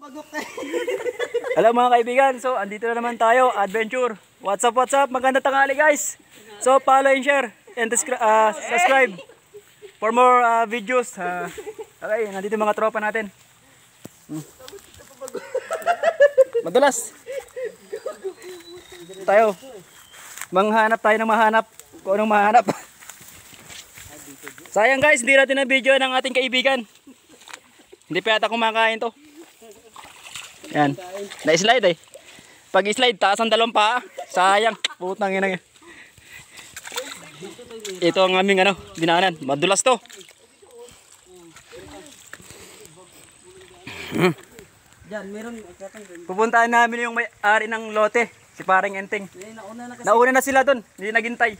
Hello mga kaibigan, so andito na naman tayo, adventure. What's up, magandang tanghali guys. So follow and share and subscribe for more videos. Okay, nandito yung mga tropa natin. Madulas tayo. Manghanap tayo ng mahanap. Kung anong mahanap. Sayang guys, hindi natin na video ng ating kaibigan. Hindi pa yata kumakain to. Yan. Na-slide eh. Pag slide, taas ang dalawang paa. Sayang. Putang ina yan. Ito ang aming dinaanan. Madulas to. Pupuntahan namin yung may-ari ng lote. Si Paring Enteng. Nauna na sila dun. Hindi naghintay.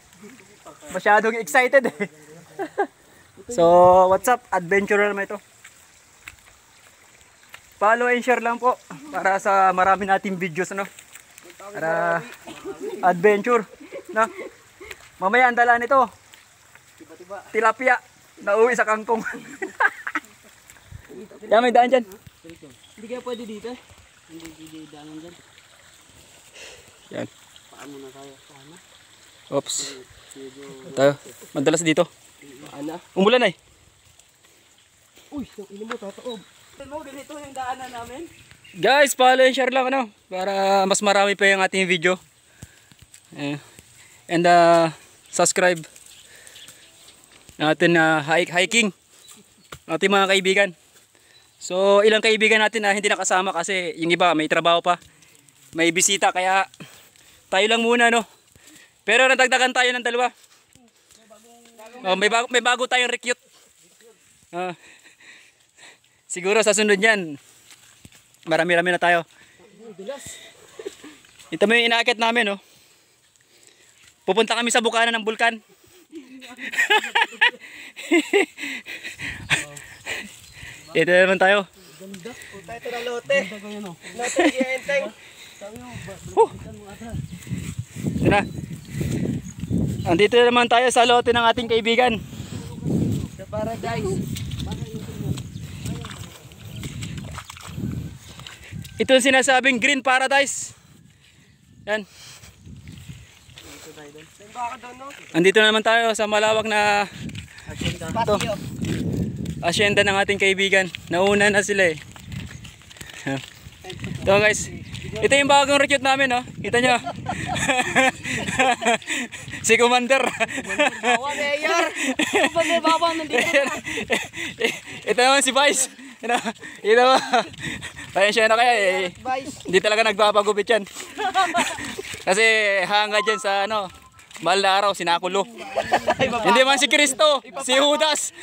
Masyadong excited eh. So, what's up? Adventure naman ito. Follow and share lang po para sa marami nating videos para adventure mamaya ang dala nito tilapia na uwi sa kangkong. Yan, may daan dyan. Hindi kaya pwede dito eh. Hindi daanan dyan. Yan. Paan muna tayo. Paano? Oops. Tayo. Madalas dito. Paano? Umulan eh. Uy, ino mo tataob. Ganito yung daanan namin. Guys, follow and share lang para mas marami pa yung ating video. And subscribe natin hiking ating mga kaibigan. So ilang kaibigan natin na hindi nakasama kasi yung iba may trabaho pa, may bisita, kaya tayo lang muna pero nadagdagan tayo ng dalawa. May bago tayong recruit. Siguro sa sunod yan marami-rami na tayo. Ito mo yung inaakit namin pupunta kami sa bukana ng bulkan. Ito naman tayo. Ganda. Punta ito ng lote. Lote ni Enteng. Ito na. Andito naman tayo sa lote ng ating kaibigan. Sa paradise. Ito yung sinasabing green paradise. Yan. Andito na naman tayo sa malawak na asyenda ng ating kaibigan. Nauna na sila eh. Ito guys. Ito yung bagong recruit namin Kita nyo. Si Commander. Bawa Mayor. Commander Bawa nandito na. Ito naman si Vice. Ito mo. Pasensya na kaya eh. Hindi talaga nagpapagupit yan. Kasi hanga dyan sa mahal na araw, sinakulo. Hindi man si Kristo, si Judas.